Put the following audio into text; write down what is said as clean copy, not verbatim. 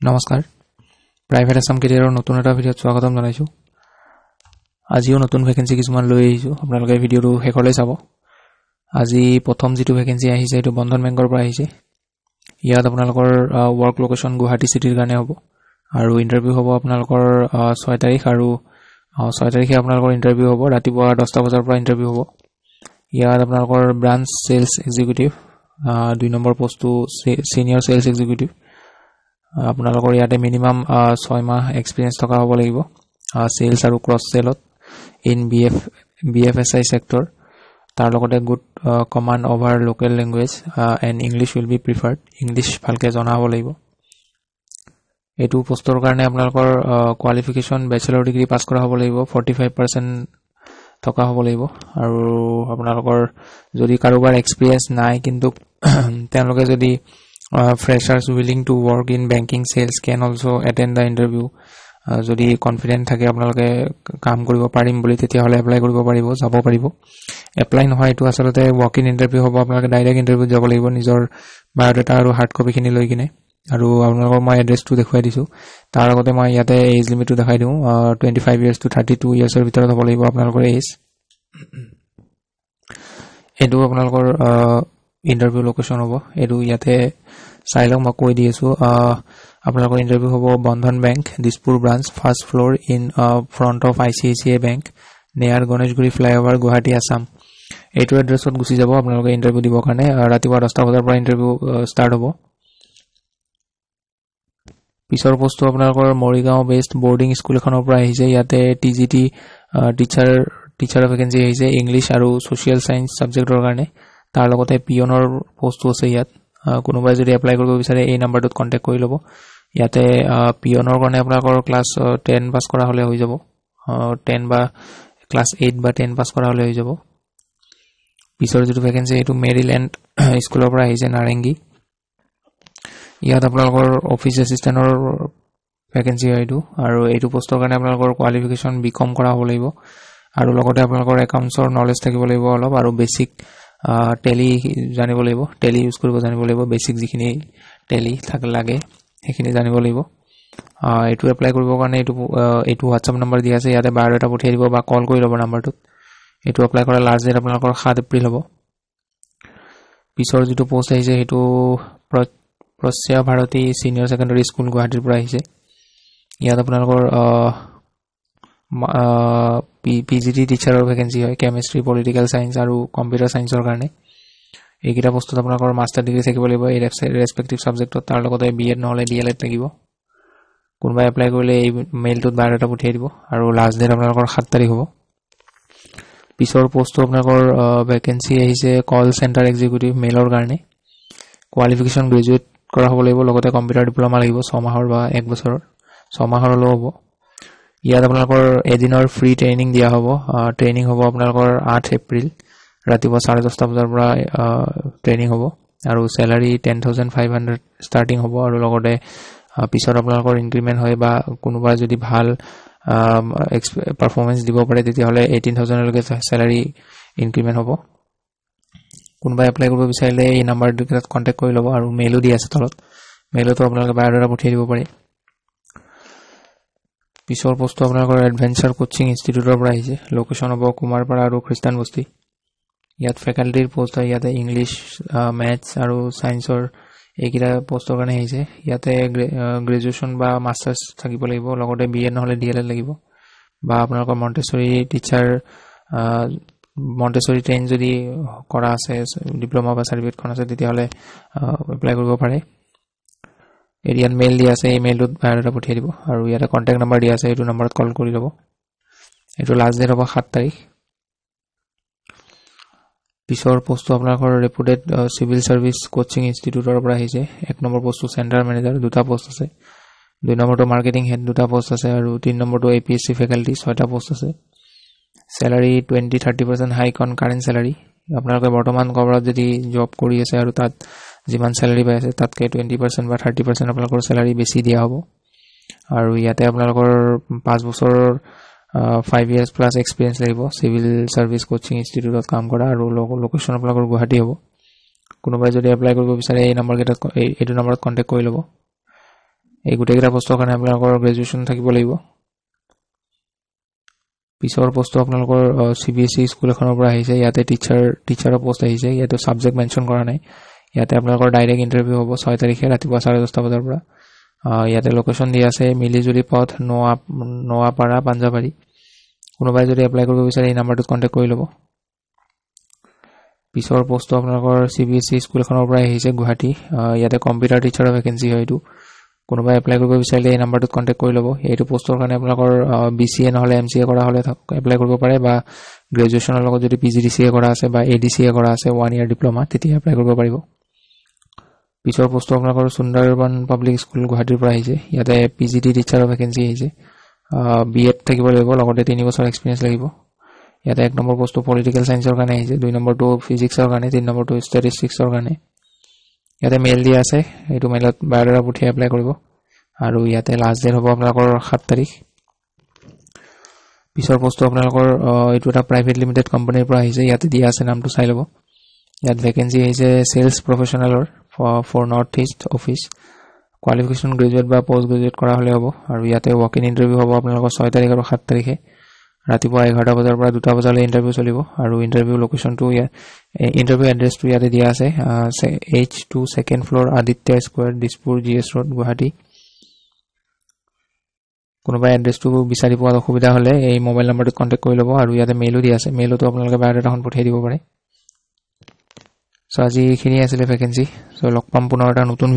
নমস্কাৰ প্ৰাইভেট আসাম কেৰিয়াৰৰ নতুন এটা ভিডিঅ'ত স্বাগতম জনাইছো আজিও নতুন ভ্যাকেন্সি কিছুমান লৈ আহিছো আপোনালোকে ভিডিঅ'টো শেষলৈ চাব আজি প্ৰথম যেটো ভ্যাকেন্সি আহিছে এটো বন্ধন বেংকৰ পৰা আহিছে ইয়াত আপোনালোকৰ ওয়াৰ্ক লোকেশন গুৱাহাটী সিটিৰ কাৰণে হ'ব আৰু ইন্টাৰভিউ হ'ব আপোনালোকৰ 6 তাৰিখ আৰু 6 তাৰিখে আপোনালোকৰ ইন্টাৰভিউ হ'ব ৰাতিপুৱা 10টা বজাৰ পৰা ইন্টাৰভিউ হ'ব ইয়াত আপোনালোকৰ ব্ৰাঞ্চ সেলস এক্সিকিউটিভ 2 নম্বৰ পোষ্টটো সিনিয়ৰ সেলস এক্সিকিউটিভ আপোনালোকৰ ইয়াতে মিনিমাম 6 মাহ এক্সপেৰিয়েন্স থকা হ'ব লাগিব সেলস আৰু ক্ৰছ সেলত ইন BFSI সেক্টৰ তাৰ লগতে good command over local language and English will be preferred English ভালকে জনা হ'ব লাগিব এটো পোষ্টৰ কাৰণে আপোনালোকৰ কোৱালিফিকেশন ব্যাচেলৰ ডিগ্ৰী পাস কৰা হ'ব লাগিব 45% থকা হ'ব লাগিব আৰু আপোনালোকৰ যদি কাৰোবাৰ এক্সপেৰিয়েন্স নাই কিন্তু তেওঁলোকে যদি freshers willing to work in banking sales can also attend the interview যদি কনফিডেন্ট থাকে আপোনালোকে কাম কৰিব পাৰিম বুলি তেতিয়া হলে এপ্লাই কৰিব পাৰিব যাব পাৰিব এপ্লাই নহয় এটো আসলতে ওয়াক ইন ইন্টাৰভিউ হ'ব আপোনালোকে ডাইৰেক্ট ইন্টাৰভিউ যাব লাগিব নিজৰ বায়োডাটা আৰু হাৰ্ড কপি খিনি লৈ কিনে আৰু আপোনালোকৰ মই এড্ৰেছটো দেখুৱাই দিছো তাৰ আগতে মই ইয়াতে এজ লিমিটটো দেখাই দিও 25 years to 32 years এৰ ভিতৰত হ'ব লাগিব আপোনালোকৰ এজ এটো আপোনালোকৰ ইন্টাৰভিউ লোকেশন হ'ব এটো ইয়াতে চাইলক মই কৈ দিয়েছো আপোনালোকৰ ইন্টাৰভিউ হ'ব Bandhan bank Dispur branch first floor in front of ICICI bank near Ganeshguri flyover Guwahati Assam এইটো এড্ৰেছত গুচি যাব আপোনালোকে ইন্টাৰভিউ দিবৰ কাৰণে ৰাতিপুৱা 10টা বজাৰ পৰা ইন্টাৰভিউ ষ্টাৰ্ট হ'ব পিছৰ পোষ্টটো আপোনালোকৰ মৰিগাঁও বেস্ট বৰ্ডিং স্কুল এখনৰ পৰা আহিছে ইয়াতে TGT টিচাৰ ভ্যাকেন্সি আহিছে ইংলিশ আৰু সোশ্যাল সায়েন্স সাবজেক্টৰ কাৰণে তাৰ লগতে পিয়নৰ পোষ্টটো আছে ইয়াত কোনোবাই যদি এপ্লাই কৰিব বিচাৰে এই নম্বৰটোত কন্টাক্ট কৰি লব ইয়াতে পিয়নৰ কাৰণে আপোনালোকৰ ক্লাছ 10 পাস কৰা হলে হৈ যাব 10 বা ক্লাছ 8 বা 10 পাস কৰা হলে হৈ যাব পিছৰ যেটো ভ্যাকেন্সি এটো মেৰিল্যান্ড স্কুলৰ পৰা আহিছে নাৰেঙ্গী ইয়াত আপোনালোকৰ অফিস এসিস্ট্যান্টৰ ভ্যাকেন্সি হয়টো আৰু এইটো পোষ্টৰ কাৰণে আপোনালোকৰ কোৱালিফিকেশন বিকম কৰা হ'ব লাগিব আৰু লগতে আপোনালোকৰ একাউন্টছৰ নলেজ থাকিব লাগিব অলপ আৰু বেসিক টেলি জানিব লাগিব টেলি ইউজ কৰিব জানিব লাগিব বেসিক যিখিনি টেলি থাকে লাগে সেইখিনি জানিব লাগিব এটো এপ্লাই কৰিবৰ কাৰণে এটো WhatsApp নম্বৰ দিয়া আছে ইয়াতে বায়োডাটা পঠিয়াই দিব বা কল কৰি ল'ব নম্বৰটোত এটো এপ্লাই কৰা লাষ্ট ডেট আপোনালোকৰ 7 এপ্ৰিল হ'ব পিছৰ যেটো পোষ্ট আহিছে হেতু প্ৰস্যা ভাৰতী সিনিয়ৰ সেকেন্ডাৰী স্কুল গুৱাহাটীৰ পৰা আহিছে ইয়াত আপোনালোকৰ PGT টিচাৰৰ ভ্যাকেন্সি হয় কেমিষ্ট্ৰি পলিটিক্যাল সায়েন্স আৰু কম্পিউটাৰ সায়েন্সৰ কাৰণে এইকিটা পোষ্টত আপোনালোকৰ মাষ্টাৰ ডিগ্ৰী থাকিব লাগিব এই ৰেসপেক্টিভ সাবজেক্টত তাৰ লগতে BEd নহলে DLEd লাগিব কোনবা এপ্লাই কৰিলে এই মেইলটোত বায়োডাটা পঠিয়াই দিব আৰু লাষ্ট ডেট আপোনালোকৰ 7 তাৰিখ হ'ব পিছৰ পোষ্টটো আপোনালোকৰ ভ্যাকেন্সি আহিছে কল সেন্টাৰ এক্সিকিউটিভ মেইলৰ কাৰণে কোৱালিফিকেশন গ্ৰেজুৱেট কৰা হ'ব লাগিব লগতে কম্পিউটাৰ ডিপ্লোমা লাগিব 6 মাহৰ বা 1 বছৰৰ 6 মাহৰ হলো হ'ব ইয়াত আপোনালোকৰ এদিনৰ ফ্ৰী ট্ৰেইনিং দিয়া হ'ব ট্ৰেইনিং হ'ব আপোনালোকৰ 8 এপ্ৰিল ৰাতিপুৱা 10:30 বজাৰ পৰা ট্ৰেইনিং হ'ব আৰু স্যালাৰি 10500 ষ্টাৰ্টিং হ'ব আৰু লগতে পিছত আপোনালোকৰ ইনক্ৰিমেন্ট হয় বা কোনোবা যদি ভাল পাৰফৰম্যান্স দিব পাৰে তেতিয়া হলে 18000 লৈকে স্যালাৰি ইনক্ৰিমেন্ট হ'ব কোনোবা এপ্লাই কৰিব বিচাৰিলে এই নম্বৰটোত কন্টাক্ট কৰি ল'ব আৰু মেইলও দি আছে তলত মেইলতো আপোনালোকে বায়োডাটা পঠিয়াই দিব পাৰে পিছৰ পোষ্টটো আপোনালোকৰ এডভেঞ্চাৰ কোচিং ইনষ্টিটিউটৰ পৰা আহিছে লোকেশন হ'ব কুমাৰপাৰা আৰু খ্ৰীষ্টান বস্তি ইয়াত ফেকাল্টিৰ পোষ্ট হয় ইয়াতে ইংলিশ ম্যাথছ আৰু সায়েন্সৰ এইকিটা পোষ্টৰ কাৰণে আহিছে ইয়াতে গ্ৰেজুৱেচন বা মাষ্টাৰ্ছ থাকিব লাগিব লগতে BEd নহলে DLEd লাগিব বা আপোনালোকৰ মন্টেছৰী টিচাৰ মন্টেছৰী ট্ৰেইন যদি কৰা আছে ডিপ্লোমা বা সাৰ্টিফিকেটখন আছে তেতিয়া হলে এপ্লাই কৰিব পাৰে এৰিয়ান মেইল দিয়া আছে এই মেইলটোত বায়োডাটা পঠিয়াই দিব আৰু ইয়াতে কন্টাক্ট নম্বৰ দিয়া আছে এইটো নম্বৰত কল কৰি ল'ব এইটো লাষ্ট ডেট হ'ব 7 তাৰিখ পিছৰ পোষ্টটো আপোনালোকৰ ৰেপুটেড সিভিল সাৰ্ভিস কোচিং ইনষ্টিটিউটৰ পৰা আহিছে 1 নম্বৰ পোষ্টটো সেন্টাৰ মেনেজাৰ দুটা পোষ্ট আছে 2 নম্বৰটো মাৰ্কেটিং হেড দুটা পোষ্ট আছে আৰু 3 নম্বৰটো APSC ফেকাল্টি 6টা পোষ্ট আছে স্যালাৰি 20-30% হাইক অন কাৰেন্ট স্যালাৰি আপোনালোকে বৰ্তমান কভাৰত যদি জব কৰি আছে আৰু তাত যিমান স্যালাৰি পাই আছে তাতকে 20% বা 30% আপোনালোকৰ স্যালাৰি বেছি দিয়া হ'ব আৰু ইয়াতে আপোনালোকৰ 5 বছৰৰ 5 years plus experience লাগিব civil service coaching institute কাম কৰা আৰু লোকেশন আপোনালোকৰ গুৱাহাটী হ'ব কোনোবাই যদি এপ্লাই কৰিব বিচাৰে এই নম্বৰ কেইটা এইটো নম্বৰত কন্টাক্ট কৰি ল'ব এই গোটেইকেইটা পোষ্টৰ কাৰণে আপোনালোকৰ গ্ৰেজুৱেশ্যন থাকিব লাগিব পিছৰ পোষ্টটো আপোনালোকৰ CBSE স্কুল এখনৰ পৰা আহিছে ইয়াতে টিচাৰৰ পোষ্ট আহিছে ইয়াতে সাবজেক্ট মেনশন কৰা নাই ইয়াতে আপোনালোকৰ ডাইৰেক্ট ইন্টাৰভিউ হ'ব 6 তাৰিখে ৰাতিপুৱা 10:30 বজাৰ পৰা ইয়াতে লোকেশন দিয়া আছে মিলিজুলি পথ নোয়াপাৰা পাঞ্জাবাৰী কোনোবাই যদি এপ্লাই কৰিব বিচাৰে এই নম্বৰটোত কন্টাক্ট কৰি ল'ব পিছৰ পোষ্টটো আপোনালোকৰ CBSE স্কুল এখনৰ পৰা আহিছে গুৱাহাটী ইয়াতে কম্পিউটাৰ টিচাৰৰ ভেকেন্সি হয় এইটো কোনোবাই এপ্লাই কৰিব বিচাৰিলে এই নম্বৰটোত কন্টাক্ট কৰি ল'ব এইটো পোষ্টৰ কাৰণে আপোনালোকৰ BCA নহলে MCA কৰা হলে এপ্লাই কৰিব পাৰে বা গ্ৰেজুৱেশ্যনৰ লগত যদি PGDCA কৰা আছে বা ADCA কৰা আছে 1 ইয়াৰ ডিপ্লোমা তেতিয়া এপ্লাই কৰিব পাৰিব পিছৰ পোষ্টটো আপোনালোকৰ সুন্দৰবন পাব্লিক স্কুল গুৱাহাটীৰ পৰা আহিছে ইয়াতে PGD টিচাৰৰ ভেকেন্সি আহিছে B.Ed থাকিব লাগিব লগতে 3 বছৰ এক্সপেৰিয়েন্স লাগিব ইয়াতে 1 নম্বৰ পোষ্টটো পলিটিক্যাল সায়েন্সৰ কাৰণে আহিছে 2 নম্বৰটো ফিজিক্সৰ কাৰণে 3 নম্বৰটো ষ্টেটিষ্টিক্সৰ কাৰণে ইয়াতে মেইল দিয়া আছে এইটো মেইলত বায়োডাটা পঠিয়াই এপ্লাই কৰিব আৰু ইয়াতে লাষ্ট ডেট হ'ব আপোনালোকৰ 7 তাৰিখ পিছৰ পোষ্টটো আপোনালোকৰ এইটো এটা প্ৰাইভেট লিমিটেড কোম্পানীৰ পৰা আহিছে ইয়াতে দিয়া আছে নামটো চাই ল'ব ইয়াত ভেকেন্সি আহিছে সেলস প্ৰফেশনালৰ for North East office qualification graduate বা পোষ্ট গ্ৰেজুৱেট কৰা হলে হ'ব আৰু ইয়াতে ৱাক ইন ইন্টাৰভিউ হ'ব আপোনালোকৰ 6 তাৰিখ আৰু 7 তাৰিখে ৰাতিপুৱা 11টা বজাৰ পৰা 2টা বজালৈ ইন্টাৰভিউ চলিব আৰু ইন্টাৰভিউ লোকেশনটো ইন্টাৰভিউ এড্ৰেছটো ইয়াতে দিয়া আছে H2 second floor Aditya square Dispur GS road Guwahati কোনোবা এড্ৰেছটো বিচাৰি পোৱা অসুবিধা হলে এই মোবাইল নম্বৰটোত কন্টাক্ট কৰি ল'ব আৰু ইয়াতে মেইলও দিয়া আছে মেইলতো আপোনালোকে বায়োডাটাখন পঠিয়াই দিব পাৰে সো আজি এইখিনি আছিল ভেকেন্সি সো লগ পাম পুনৰ এটা নতুন